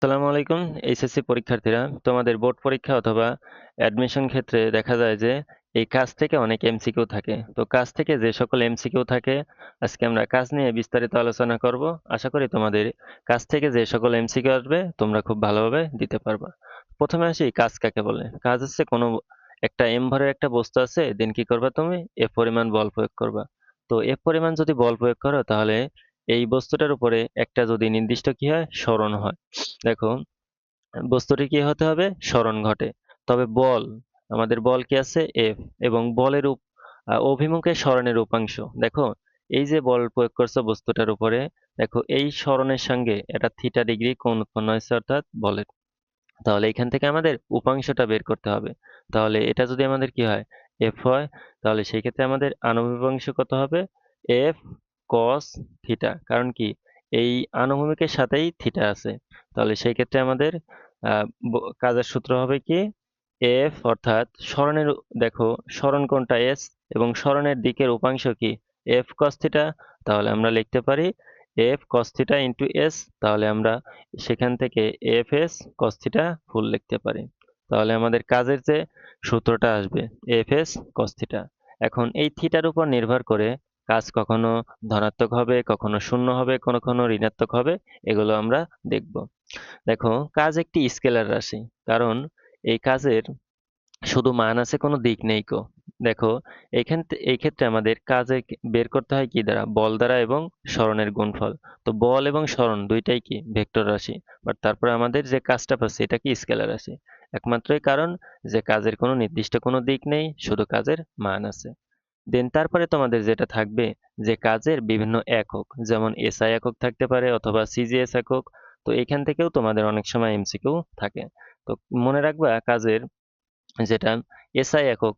আসসালামু আলাইকুম। এইচএসসি পরীক্ষার্থীরা, তোমাদের বোর্ড পরীক্ষা অথবা অ্যাডমিশন ক্ষেত্রে দেখা যায় যে এই কাজ থেকে অনেক এমসিকিউ থাকে। তো কাজ থেকে যে সকল এমসিকিউ থাকে, আজকে আমরা কাজ নিয়ে বিস্তারিত আলোচনা করব। আশা করি তোমাদের কাজ থেকে যে সকল এমসিকিউ আসবে তোমরা খুব ভালোভাবে দিতে পারবা। প্রথমে আসি, কাজ কাকে বলে। কাজ হচ্ছে কোনো একটা এম ভরের একটা বস্তু আছে, দেন কি করবা তুমি? এফ পরিমাণ বল প্রয়োগ করবা। তো এফ পরিমাণ যদি বল প্রয়োগ করো, তাহলে এই বস্তুটার উপরে একটা যদি নির্দিষ্ট কি হয়, সরণ হয়। দেখো, বস্তুটি কি হতে হবে? সরণ ঘটে। তবে বল, আমাদের বল কি আছে? এফ। এবং বলের অভিমুখে সরণের উপাংশ। দেখো, এই যে বল প্রয়োগ করছো বস্তুটার উপরে, দেখো এই সরণের সঙ্গে এটা থিটা ডিগ্রি কোণ উৎপন্ন হয়েছে, অর্থাৎ বলের। তাহলে এখান থেকে আমাদের উপাংশটা বের করতে হবে। তাহলে এটা যদি আমাদের কি হয়? এফ হয়, তাহলে সেই ক্ষেত্রে আমাদের আনুভূমিক অংশ কত হবে? F cos theta. কারণ কি? এই আনুভূমিকের সাথেই থিটা আছে। তাহলে সেই ক্ষেত্রে আমাদের কাজের সূত্র হবে কি? এফ অর্থাৎ সরণের, দেখো সরণ কোণটা এস এবং সরণের দিকের উপাংশ কি? F cos theta. তাহলে আমরা লিখতে পারি F cos theta into S. তাহলে আমরা সেখান থেকে এফ এস কস থিটা ফুল লিখতে পারি। তাহলে আমাদের কাজের যে সূত্রটা আসবে এফ এস কস থিটা। এখন এই থিটার উপর নির্ভর করে কাজ কখনো ধনাত্মক হবে, কখনো শূন্য হবে, কখনো ঋণাত্মক হবে। এগুলো আমরা দেখব। দেখো, কাজ একটি স্কেলার রাশি, কারণ এই কাজের শুধু মান আছে, কোনো দিক নেই কো। দেখো, এই ক্ষেত্রে আমাদের কাজে বের করতে হয় কি দ্বারা? বল দ্বারা এবং সরণের গুণফল। তো বল এবং সরণ দুইটাই কি ভেক্টর রাশি, বাট তারপরে আমাদের যে কাজটা পাচ্ছি এটা কি স্কেলার রাশি। একমাত্রই কারণ যে কাজের কোনো নির্দিষ্ট কোনো দিক নেই, শুধু কাজের মান আছে। দেন তারপরে তোমাদের যেটা থাকবে, যে কাজের বিভিন্ন একক, যেমন এসআই একক থাকতে পারে অথবা সিজিএস একক। তো এখান থেকেও তোমাদের অনেক সময় এমসিকিউ থাকে। তো মনে রাখবা, কাজের যেটা এসআই একক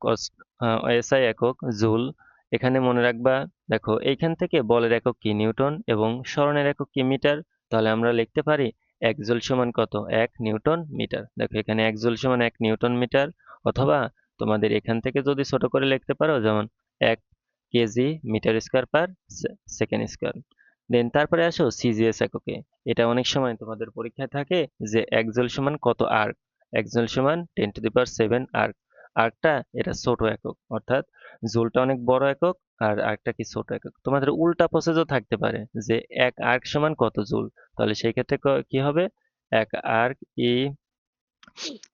এসআই একক জুল। এখানে মনে রাখবা, দেখো এইখান থেকে বলের একক কি? নিউটন, এবং সরণের একক কি? মিটার। তাহলে আমরা লিখতে পারি এক জুল সমান কত? 1 নিউটন মিটার। দেখো, এখানে এক জুল সমান 1 নিউটন মিটার। অথবা তোমাদের এখান থেকে যদি ছোট করে লিখতে পারো, যেমন 1 KG metre square per second square. Then তারপরে আসো সিজিএস এককে। এটা অনেক সময় তোমাদের পরীক্ষায় থাকে, যে এক জুল সমান কত আর্ক। এক জুল সমান 10⁷ আর্ক। আর্কটা এটা ছোট একক, অর্থাৎ জুলটা অনেক বড় একক আর আর্কটা কি? ছোট একক। তোমাদের উল্টা প্রসেসও থাকতে পারে, যে এক আর্ক সমান কত জুল। তাহলে সেই ক্ষেত্রে কি হবে? এক আর্ক ই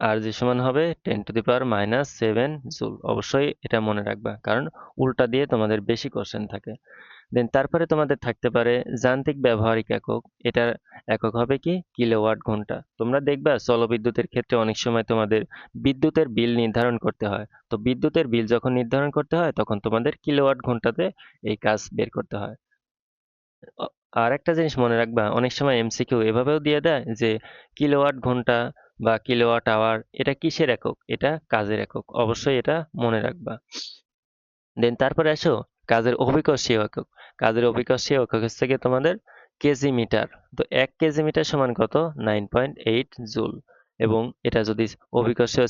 আর জি সমান হবে 10⁻⁻7 জুল। অবশ্যই এটা মনে রাখবা, কারণ উল্টা দিয়ে তোমাদের বেশি কোশ্চেন থাকে। দেন তারপরে তোমাদের থাকতে পারে যান্ত্রিক ব্যবহারিক একক। এটার একক হবে কি? কিলোওয়াট ঘন্টা। তোমরা দেখবা জলবিদ্যুতের ক্ষেত্রে অনেক সময় তোমাদের বিদ্যুতের বিল নির্ধারণ করতে হয়। তো বিদ্যুতের বিল যখন নির্ধারণ করতে হয়, তখন তোমাদের কিলোওয়াট ঘন্টাতে এই কাজ বের করতে হয়। আর একটা জিনিস মনে রাখবা, অনেক সময় এমসিকিউ এভাবেও দিয়ে দেয় যে কিলোওয়াট ঘন্টা বা কিলোওয়াট আওয়ার এটা কিসের একক? এটা কাজের একক। অবশ্যই এটা মনে রাখবা। দেন তারপরে আসো কাজের অভিকর্ষীয় একক। কাজের অভিকর্ষীয় একক হচ্ছে গিয়ে তোমাদের কেজি মিটার। তো 1 কেজি মিটার সমান কত? 9.8 জুল। এবং এটা যদি অভিকর্ষীয়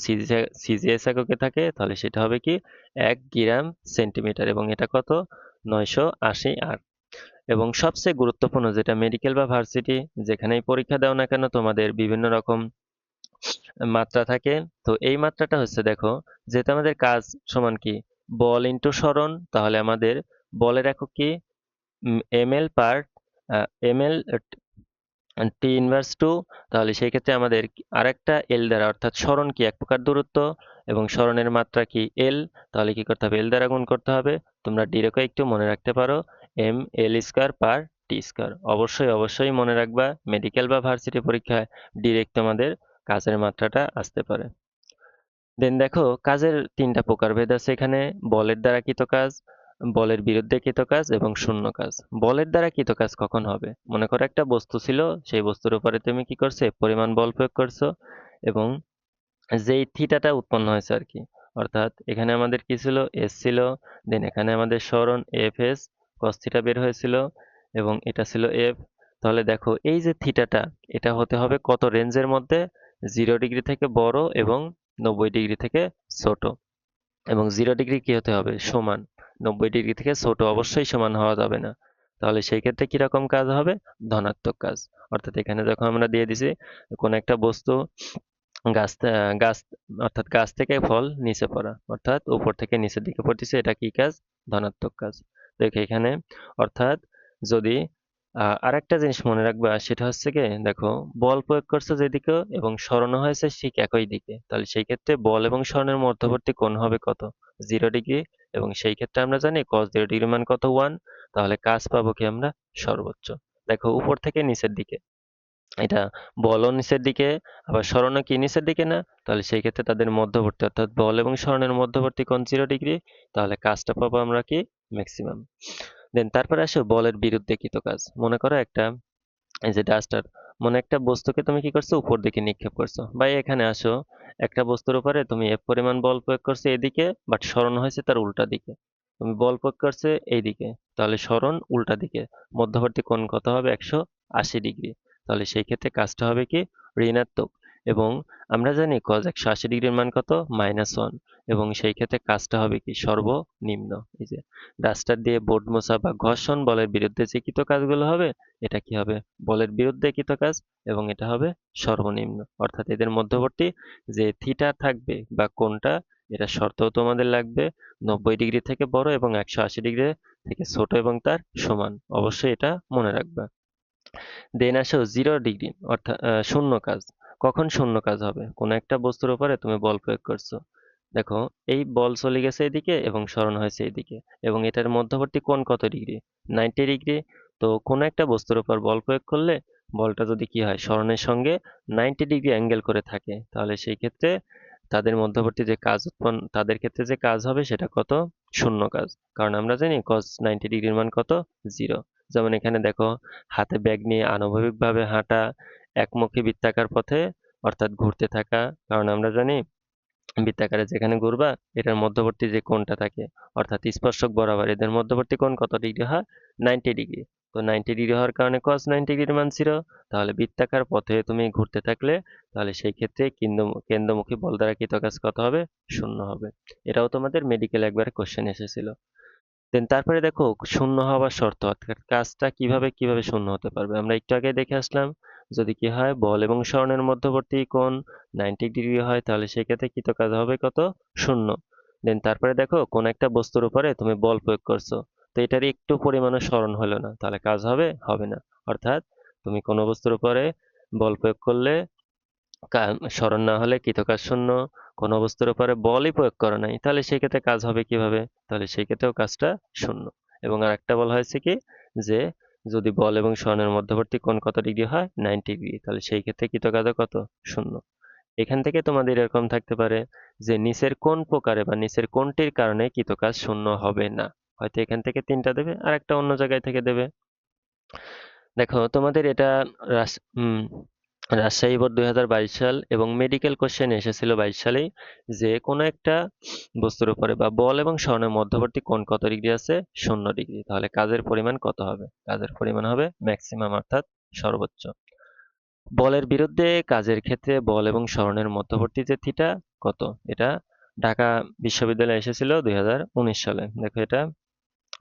সিজিএস এককে থাকে, তাহলে সেটা হবে কি? 1 গ্রাম সেন্টিমিটার। এবং এটা কত? 980 আর। এবং সবচেয়ে গুরুত্বপূর্ণ, যেটা মেডিকেল বা ভার্সিটি যেখানেই পরীক্ষা দাও না কেন, তোমাদের বিভিন্ন রকম মাত্রা থাকে। তো এই মাত্রাটা হচ্ছে, দেখো, যেহেতু আমাদের কাজ সমান কি? বল ইন্টু সরণ। তাহলে আমাদের বলের একক কি? ML per ML T inverse two. তাহলে সেই ক্ষেত্রে আমাদের আরেকটা এল দ্বারা, অর্থাৎ সরণ কি? এক প্রকার দূরত্ব, এবং সরণের মাত্রা কি? এল। তাহলে কি করতে হবে? এল দ্বারা গুণ করতে হবে। তোমরা ডিরেক্টও একটু মনে রাখতে পারো, এম এল স্কোয়ার পার টি স্কোয়ার। অবশ্যই অবশ্যই মনে রাখবা, মেডিকেল বা ভার্সিটি পরীক্ষায় ডিরেক্ট তোমাদের কাজের মাত্রাটা আসতে পারে। দেন দেখো, কাজের 3টা প্রকারভেদ আছে এখানে। বলের দ্বারা কৃত কাজ, বলের বিরুদ্ধে কৃত কাজ এবং শূন্য কাজ। বলের দ্বারা কৃত কাজ কখন হবে? মনে করো একটা বস্তু ছিল, সেই বস্তুর উপরে তুমি কি করছে? পরিমাণ বল প্রয়োগ করছো, এবং যেই থিটাটা উৎপন্ন হয়েছে আর কি। অর্থাৎ এখানে আমাদের কি ছিল? এস ছিল। দেন এখানে আমাদের সরণ এফ এস কস থিটা বের হয়েছিল, এবং এটা ছিল এফ। তাহলে দেখো, এই যে থিটাটা, এটা হতে হবে কত রেঞ্জের মধ্যে? 0 ডিগ্রি থেকে বড় এবং 90 ডিগ্রি থেকে ছোট। এবং 0 ডিগ্রি কি হতে হবে? সমান। 90 ডিগ্রি থেকে ছোট অবশ্যই সমান হওয়া যাবে না। তাহলে সেই ক্ষেত্রে কিরকম কাজ হবে? ধনাত্মক কাজ। অর্থাৎ এখানে যখন আমরা দিয়ে দিছি কোন একটা বস্তু গাছ গাছ অর্থাৎ গাছ থেকে ফল নিচে পড়া অর্থাৎ উপর থেকে নিচের দিকে পড়তেছে, এটা কি কাজ? ধনাত্মক কাজ। দেখো এখানে অর্থাৎ যদি আরেকটা জিনিস মনে রাখবা সেটা হচ্ছে কি, দেখো বল প্রয়োগ করছে যেদিকে এবং সরানো হয়েছে ঠিক একই দিকে, তাহলে সেই ক্ষেত্রে বল এবং সরণের মধ্যবর্তী কোণ হবে কত? 0 ডিগ্রি। এবং সেই ক্ষেত্রে আমরা জানি cos 0 ডিগ্রি মান কত? 1। তাহলে কাজ পাবো কি আমরা? সর্বোচ্চ। দেখো উপর থেকে নিচের দিকে, এটা বলও নিচের দিকে আবার সরণও কি নিচের দিকে না? তাহলে সেই ক্ষেত্রে তাদের মধ্যবর্তী অর্থাৎ বল এবং সরণের মধ্যবর্তী কোণ 0 ডিগ্রি। তাহলে কাজটা পাবো আমরা কি? ম্যাক্সিমাম। দেন তারপরে আসো বলের বিরুদ্ধে কৃত কাজ। মনে করো একটা, এই যে ডাস্টার, মনে একটা বস্তুকে তুমি কি করছো? উপর দিকে নিক্ষেপ করছো। বা এখানে আসো, একটা বস্তুর উপরে তুমি এফ পরিমাণ বল প্রয়োগ করছো এদিকে, বাট সরণ হয়েছে তার উল্টা দিকে। তুমি বল প্রয়োগ করছো এইদিকে, তাহলে সরণ উল্টা দিকে। মধ্যবর্তী কোণ কত হবে? 180 ডিগ্রি। তাহলে সেই ক্ষেত্রে কাজটা হবে কি? ঋণাত্মক। এবং আমরা জানি cos 180 ডিগ্রির মান কত? -1। এবং সেই ক্ষেত্রে কাজটা হবে কি? সর্বনিম্ন। এই যে ডাস্টার দিয়ে বোর্ড মোছা বা ঘর্ষণ বলের বিরুদ্ধে যে কৃত কাজগুলো হবে, এটা কি হবে? বলের বিরুদ্ধে কৃত কাজ। এবং এটা হবে সর্বনিম্ন। অর্থাৎ এদের মধ্যবর্তী যে থিটা থাকবে বা কোণটা, এটা শর্তও তোমাদের লাগবে 90 ডিগ্রি থেকে বড় এবং 180 ডিগ্রি থেকে ছোট এবং তার সমান। অবশ্যই এটা মনে রাখবা। দেন আসো 0 ডিগ্রি অর্থাৎ শূন্য কাজ। কখন শূন্য কাজ হবে? কোনো একটা বস্তুর উপরে তুমি বল প্রয়োগ করছো। দেখো এই বল চলে গেছে এদিকে এবং সরণ হয়েছে এদিকে, এবং এটার মধ্যবর্তী কোণ কত ডিগ্রি? 90 ডিগ্রি। তো কোনো একটা বস্তুর উপর বল প্রয়োগ করলে বলটা যদি কি হয়? সরণের সঙ্গে 90 ডিগ্রি অ্যাঙ্গেল করে থাকে, তাহলে সেই ক্ষেত্রে তাদের মধ্যবর্তী যে কাজ উৎপন্ন, তাদের ক্ষেত্রে যে কাজ হবে সেটা কত? শূন্য কাজ। কারণ আমরা জানি cos 90 ডিগ্রির মান কত? 0। যেমন এখানে দেখো, হাতে ব্যাগ নিয়ে আনুভূমিকভাবে হাঁটা, একমুখী বৃত্তাকার পথে অর্থাৎ ঘুরতে থাকা। কারণ আমরা জানি বৃত্তাকারে যেখানে ঘুরবা এটার মধ্যবর্তী যে কোণটা থাকে অর্থাৎ স্পর্শক বরাবর এদের মধ্যবর্তী কোণ কত ডিগ্রি হয়? 90 ডিগ্রি। তো 90 ডিগ্রি হওয়ার কারণে cos 90 ডিগ্রির মান 0। তাহলে বৃত্তাকার পথে তুমি ঘুরতে থাকলে, তাহলে সেই ক্ষেত্রে কেন্দ্রমুখী বল দ্বারা কৃত কাজ কত হবে? শূন্য হবে। এটাও তোমাদের মেডিকেল একবারে কোশ্চেন এসেছিল। দেন তারপরে দেখো শূন্য হওয়ার শর্ত, অর্থাৎ কাজটা কিভাবে শূন্য হতে পারবে। আমরা একটু আগে দেখে আসলাম, যদি কি হয় বল এবং সরণের মধ্যবর্তী কোণ 90 ডিগ্রি হয়, তাহলে সেক্ষেত্রে কৃত কাজ হবে কত? শূন্য। দেন তারপরে দেখো কোন একটা বস্তুর উপরে তুমি বল প্রয়োগ করছো, তো এটার একটু পরিমাণও সরণ হলো না, তাহলে কাজ হবে? হবে না। অর্থাৎ তুমি কোনো বস্তুর উপরে বল প্রয়োগ করলে সরণ না হলে কৃতকাজ শূন্য। কোনো বস্তুর উপরে বলই প্রয়োগ করা নাই, তাহলে সেই ক্ষেত্রে কাজ হবে কিভাবে? তাহলে সেই ক্ষেত্রেও কাজটা শূন্য। এবং আরেকটা বলা হয়েছে কি, যে যদি বল এবং সরণের মধ্যবর্তী কোণ কত ডিগ্রি হয়? 90 ডিগ্রি। তাহলে সেই ক্ষেত্রে কৃতকাজও কত? শূন্য। এখান থেকে তোমাদের এরকম থাকতে পারে যে নিচের কোন প্রকারে বা নিচের কোনটির কারণে কৃতকাজ শূন্য হবে না। হয়তো এখান থেকে 3টা দেবে আর একটা অন্য জায়গায় থেকে দেবে। দেখো তোমাদের এটা রাস উম রাজশাহী বোর্ড 2022 সাল এবং মেডিকেল কোশ্চেন এসেছিল 22 সালেই, যে কোনো একটা বস্তুর উপরে বা বল এবং সরণের মধ্যবর্তী কোণ কত ডিগ্রি আছে? 0 ডিগ্রি। তাহলে কাজের পরিমাণ কত হবে? কাজের পরিমাণ হবে ম্যাক্সিমাম অর্থাৎ সর্বোচ্চ। বলের বিরুদ্ধে কাজের ক্ষেত্রে বল এবং সরণের মধ্যবর্তী যে থিটা কত? এটা ঢাকা বিশ্ববিদ্যালয়ে এসেছিল 2019 সালে। দেখো এটা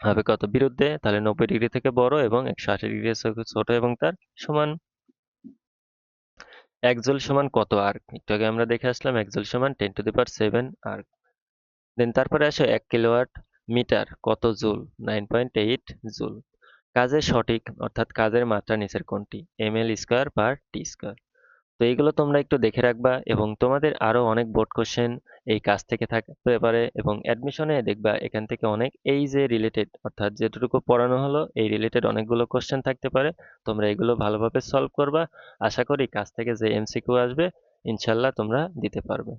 হবে কত বিরুদ্ধে? তাহলে 90 ডিগ্রি থেকে বড় এবং 180 ডিগ্রি ছোট এবং তার সমান। এক জুল সমান কত আর্ক? একটু আগে আমরা দেখে আসলাম এক জুল সমান 10⁷ আর্ক। দেন তারপরে আসো 1 কিলোওয়াট মিটার কত জুল? 9.8 জুল। কাজের সঠিক অর্থাৎ কাজের মাত্রা নিচের কোনটি? ml²/t²। তো এইগুলো তোমরা একটু দেখে রাখবা, এবং তোমাদের আরো অনেক বোর্ড কোশ্চেন এই কাজ থেকে থাকতে পারে, এবং অ্যাডমিশনে দেখবা এখান থেকে অনেক এই যে রিলেটেড অর্থাৎ যেটুকু পড়ানো হলো এই রিলেটেড অনেকগুলো কোশ্চেন থাকতে পারে। তোমরা এগুলো ভালোভাবে সলভ করবা। আশা করি কাজ থেকে যে এমসিকিউ আসবে ইনশাল্লাহ তোমরা দিতে পারবে।